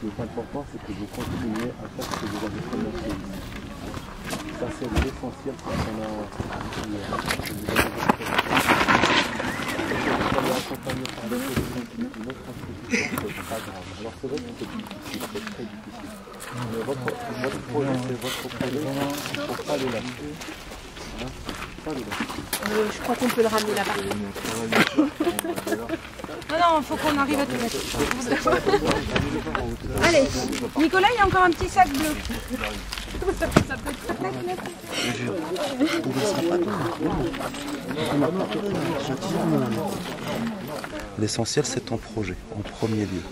Le point important, c'est que vous continuez à faire ce que vous avez commencé ici. Ça, c'est l'essentiel pour qu'on a accompagné par les solutions qui est une autre institution, c'est pas grave. Alors c'est vrai que c'est difficile, c'est très difficile. Mais votre projet, c'est votre projet, il ne faut pas le lâcher. Hein? Pas le lâcher. Je crois qu'on peut le ramener là-bas. Non, il faut qu'on arrive à tout mettre. Allez, Nicolas, il y a encore un petit sac bleu. Ça peut peut-être mettre. L'essentiel, c'est ton projet, en premier lieu.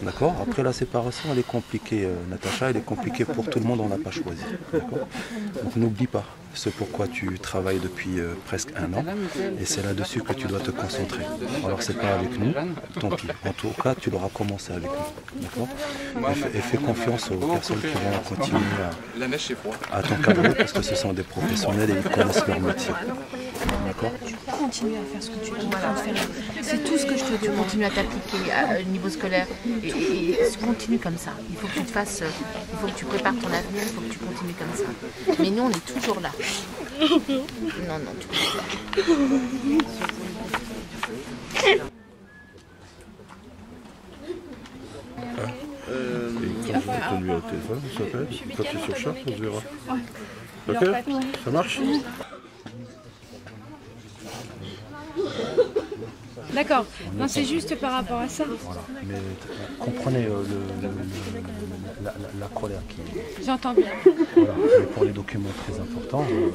D'accord? Après, la séparation, elle est compliquée, Natacha, elle est compliquée pour tout le monde, on n'a pas choisi. D'accord? Donc n'oublie pas ce pourquoi tu travailles depuis presque 1 an, et c'est là-dessus que tu dois te concentrer. Alors c'est pas avec nous, tant pis. En tout cas, tu l'auras commencé avec nous. D'accord? Et fais confiance aux personnes qui vont continuer à t'encadrer, parce que ce sont des professionnels et ils connaissent leur métier. D'accord? Tu continues à faire ce que tu dois faire. C'est tout ce que je te dis. Tu continues à t'appliquer au niveau scolaire et continue comme ça. Il faut que tu te fasses, il faut que tu prépares ton avenir, il faut que tu continues comme ça. Mais nous, on est toujours là. Non, non, tu peux pas. Donne-lui un téléphone, on s'appelle. Quand tu es sur Chartres, on se verra. Ok? Ça marche? D'accord. Non, c'est juste par rapport à ça. Voilà. Mais comprenez la colère qui est. J'entends bien. Voilà. Mais pour les documents très importants, oui,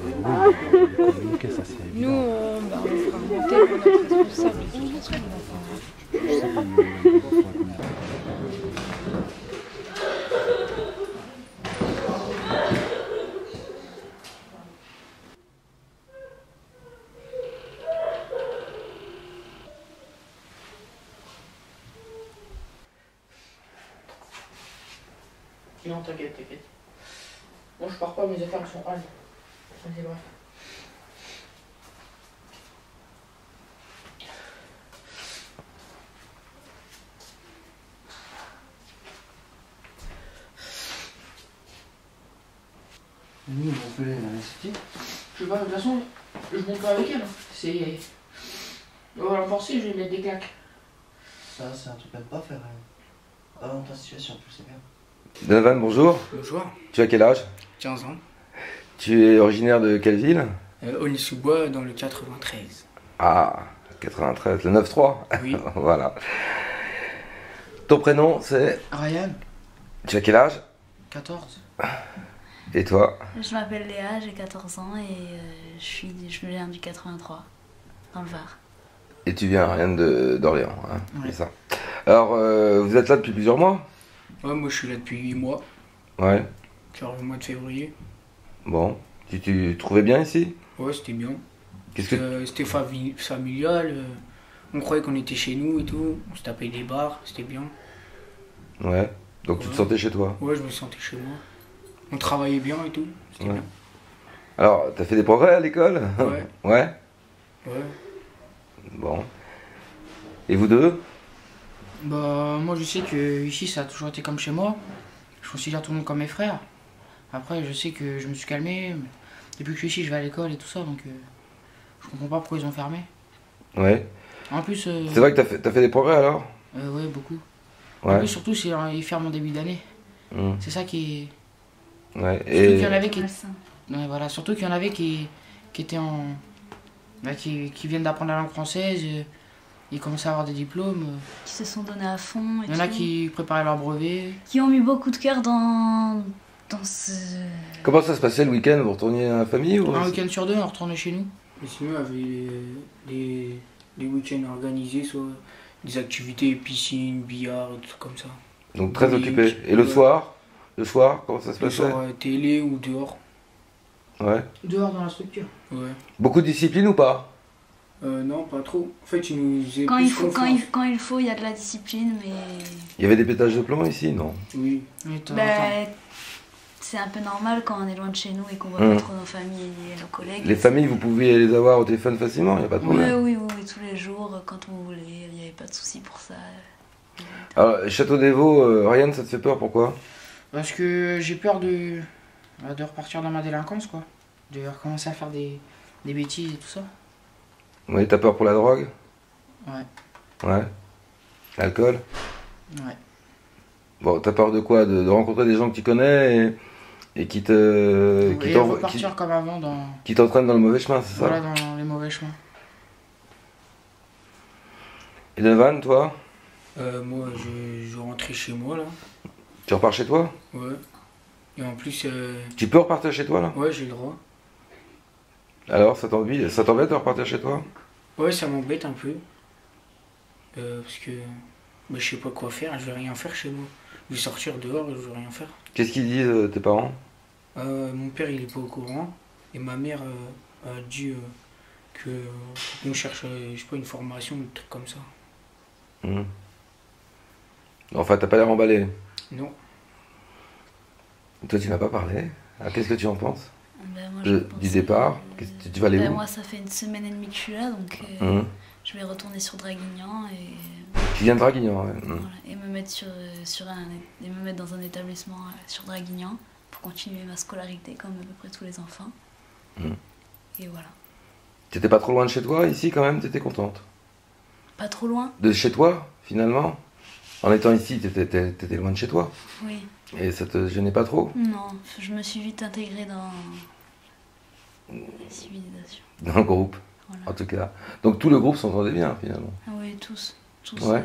communiquer, ça c'est évident. Nous, on fera remonter pour notre responsable. Non, t'inquiète, t'inquiète. Moi, je pars pas, mes affaires sont hal. Vas-y, bref. Nous, on peut l'anesthésie. Je sais pas, de toute façon, je monte pas avec elle. C'est. On va l'emporter, je vais lui mettre des claques. Ça, c'est un truc à ne pas faire. Pas dans ta situation, tu sais bien. Donovan, bonjour. Bonjour. Tu as quel âge? 15 ans. Tu es originaire de quelle ville? Aulnay-sous-Bois, dans le 93. Ah, 93, le 9-3. Oui. Voilà. Ton prénom, c'est? Ryan, Tu as quel âge? 14. Et toi? Je m'appelle Léa, j'ai 14 ans et je viens du 83, dans le Var. Et tu viens rien d'Orléans, hein? Ouais. C'est ça. Alors, vous êtes là depuis plusieurs mois? Ouais, moi je suis là depuis 8 mois, Ouais. genre le mois de février. Bon. Tu trouvais bien ici? Ouais, c'était bien. Qu'est-ce que... C'était familial, on croyait qu'on était chez nous et tout, on se tapait des bars, c'était bien. Ouais. Donc tu te sentais chez toi? Ouais, je me sentais chez moi. On travaillait bien et tout, c'était Ouais. bien. Alors, t'as fait des progrès à l'école? Ouais. Ouais? Ouais. Bon. Et vous deux? Bah, moi je sais que ici ça a toujours été comme chez moi. Je considère tout le monde comme mes frères. Après, je sais que je me suis calmé. Depuis que je suis ici, je vais à l'école et tout ça, donc je comprends pas pourquoi ils ont fermé. Ouais. En plus. C'est vrai que t'as fait des progrès alors? Ouais, beaucoup. Ouais. En plus, surtout, ils ferment en début d'année. C'est ça qui est... Ouais. Surtout qu'il y en Et avait qui... Malsain. Ouais, voilà. Surtout qu'il y en avait qui étaient en... Bah, qui viennent d'apprendre la langue française, ils commençaient à avoir des diplômes. Qui se sont donnés à fond et Il y en a tout. qui préparaient leur brevet. Qui ont mis beaucoup de cœur dans ce... comment ça se passait le week-end? Vous retourniez à la famille ou... Un week-end sur deux, on retournait chez nous. Et sinon, il y avait des week-ends organisés, soit des activités, piscine, billard, des trucs comme ça. Donc très Bowling, occupé. Et le ouais. soir? Le soir, comment ça se Le passait? soir, télé ou dehors. Ouais. Dehors dans la structure. Ouais. Beaucoup de discipline ou pas? Non, pas trop. En fait, ils nous faisaient Quand plus il faut, confiance. quand il faut, il y a de la discipline, mais... Il y avait des pétages de plomb ici, non? Oui. Oui, de temps en Bah, temps. c'est un peu normal quand on est loin de chez nous et qu'on voit Hum. pas trop nos familles et nos collègues. Les familles, vous pouviez les avoir au téléphone facilement, il n'y a pas de Oui, problème. oui, tous les jours, quand on voulait, il n'y avait pas de souci pour ça. Alors, Château des Vaux, Ryan, ça te fait peur, pourquoi? Parce que j'ai peur de repartir dans ma délinquance, quoi. De recommencer à faire des bêtises et tout ça. Oui, t'as peur pour la drogue? Ouais. Ouais. L'alcool? Ouais. Bon, t'as peur de quoi? De rencontrer des gens que tu connais et qui te... Et repartir comme avant dans... qui t'entraînent dans le mauvais chemin, c'est ça? Voilà, dans les mauvais chemins. Et Donovan, toi? Moi, je rentrais chez moi, là. Tu repars chez toi? Ouais. Et en plus, Tu peux repartir chez toi, là? ouais, j'ai le droit. Alors, ça t'embête de repartir chez toi? Ouais, ça m'embête un peu. Parce que bah, je sais pas quoi faire, je vais rien faire chez moi. Je vais sortir dehors et je vais rien faire. Qu'est-ce qu'ils disent, tes parents? Mon père, il est pas au courant. Et ma mère a dit qu'on cherche, je sais pas, une formation, un truc comme ça. Enfin, t'as pas l'air emballé. Non. Toi, tu n'as pas parlé. Alors, qu'est-ce que tu en penses? Ben, moi, Du départ? Tu vas aller où? Moi, ça fait une semaine et demie que je suis là, donc je vais retourner sur Draguignan et, Tu viens de Draguignan, ouais. voilà, et me mettre dans un établissement sur Draguignan pour continuer ma scolarité comme à peu près tous les enfants. Et voilà. T'étais pas trop loin de chez toi, ici, quand même? T'étais contente? Pas trop loin? De chez toi, finalement? En étant ici, t'étais loin de chez toi? Oui. Et ça te gênait pas trop? Non, je me suis vite intégrée dans la civilisation. Dans le groupe, Voilà. en tout cas. Donc tout le groupe s'entendait bien, finalement. Ah oui, tous. Ouais.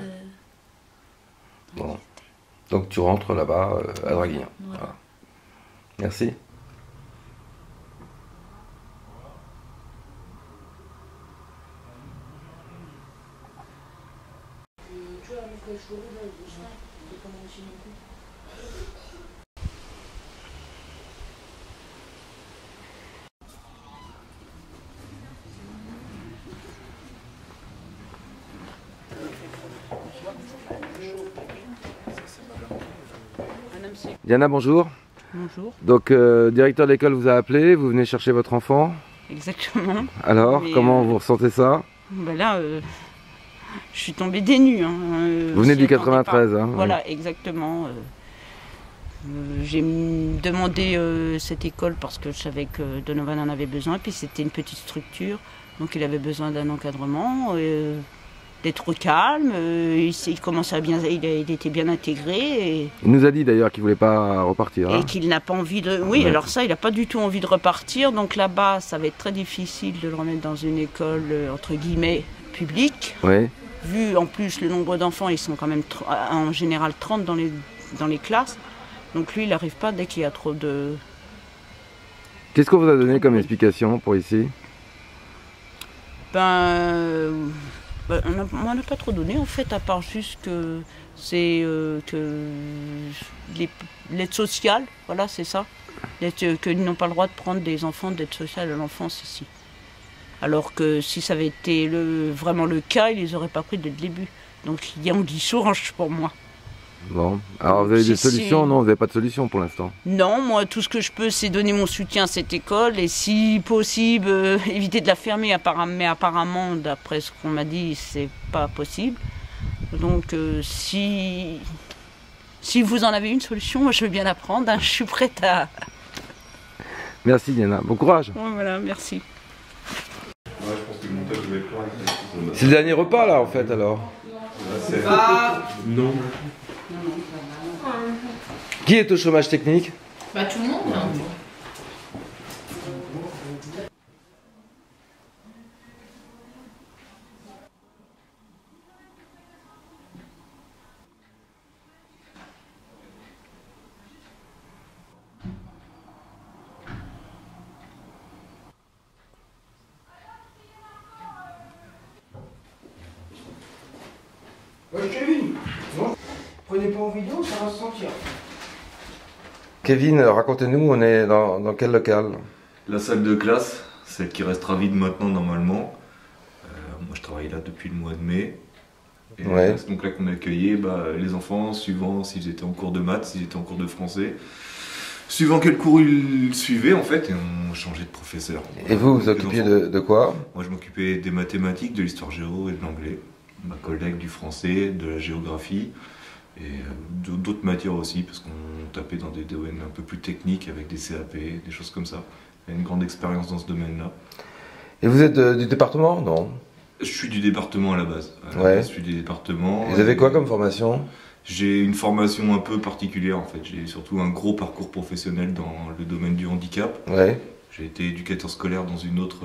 Bon. Donc tu rentres là-bas, à Draguignan. Voilà. Voilà. Merci. Diana, bonjour. Bonjour. Donc, directeur de l'école vous a appelé, vous venez chercher votre enfant. Exactement. Alors, Mais, comment vous ressentez ça? Ben là, je suis tombée des nues. Hein. Vous venez J'y du attendais 93, pas. hein? Voilà, exactement. J'ai demandé cette école parce que je savais que Donovan en avait besoin, puis c'était une petite structure, donc il avait besoin d'un encadrement, d'être calme, il commençait à bien, il était bien intégré. Et, Il nous a dit d'ailleurs qu'il voulait pas repartir. et Hein? qu'il n'a pas envie de... Oui, Ouais. alors ça, il n'a pas du tout envie de repartir, donc là-bas, ça va être très difficile de le remettre dans une école, entre guillemets, publique. Oui. Vu en plus le nombre d'enfants, ils sont quand même en général 30 dans les classes. Donc lui, il n'arrive pas dès qu'il y a trop de... Qu'est-ce qu'on vous a donné comme explication pour ici? On n'a pas trop donné en fait, à part juste que c'est que l'aide sociale, voilà, c'est ça. Qu'ils n'ont pas le droit de prendre des enfants d'aide sociale à l'enfance ici. Alors que si ça avait été vraiment le cas, ils les auraient pas pris dès le début. Donc il y a anguille sous roche pour moi. Bon. Alors vous avez des Si, solutions? si. Non, vous n'avez pas de solution pour l'instant. Non, moi tout ce que je peux, c'est donner mon soutien à cette école et si possible, éviter de la fermer. Mais apparemment, d'après ce qu'on m'a dit, c'est pas possible. Donc si vous en avez une solution, moi je veux bien la prendre. Hein, je suis prête à... Merci Diana, bon courage. Ouais, voilà, merci. C'est le dernier repas là en fait alors? Non. Qui est au chômage technique? Bah tout le monde. Hein. Kevin, non, prenez pas en vidéo, ça va se sentir. Kevin, racontez-nous, on est dans quel local? La salle de classe, celle qui restera vide maintenant normalement. Moi je travaille là depuis le mois de mai. Et c'est donc là qu'on accueillait les enfants, suivant s'ils étaient en cours de maths, s'ils étaient en cours de français. Suivant quel cours ils suivaient en fait, et on changeait de professeur. Et vous vous occupiez de quoi? Moi je m'occupais des mathématiques, de l'histoire géo et de l'anglais. Ma collègue du français, de la géographie et d'autres matières aussi, parce qu'on tapait dans des domaines un peu plus techniques avec des CAP, des choses comme ça. Il y a une grande expérience dans ce domaine-là. Et vous êtes du département? Non. Je suis du département à la base. Je suis du département. Vous avez quoi comme formation? J'ai une formation un peu particulière en fait. J'ai surtout un gros parcours professionnel dans le domaine du handicap. J'ai été éducateur scolaire dans une autre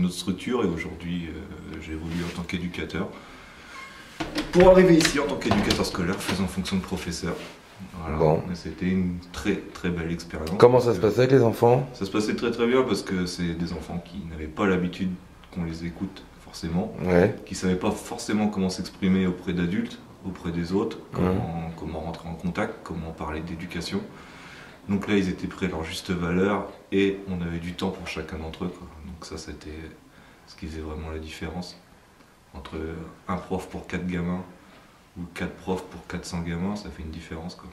structure et aujourd'hui j'évolue en tant qu'éducateur. Pour arriver ici en tant qu'éducateur scolaire, faisant fonction de professeur. Voilà. Bon. C'était une très très belle expérience. Comment ça se passait avec les enfants? Ça se passait très très bien parce que c'est des enfants qui n'avaient pas l'habitude qu'on les écoute forcément, qui ne savaient pas forcément comment s'exprimer auprès d'adultes, auprès des autres, comment rentrer en contact, comment parler d'éducation. Donc là ils étaient prêts à leur juste valeur et on avait du temps pour chacun d'entre eux, quoi. Donc ça c'était ce qui faisait vraiment la différence. Entre un prof pour 4 gamins ou 4 profs pour 400 gamins, ça fait une différence, quoi.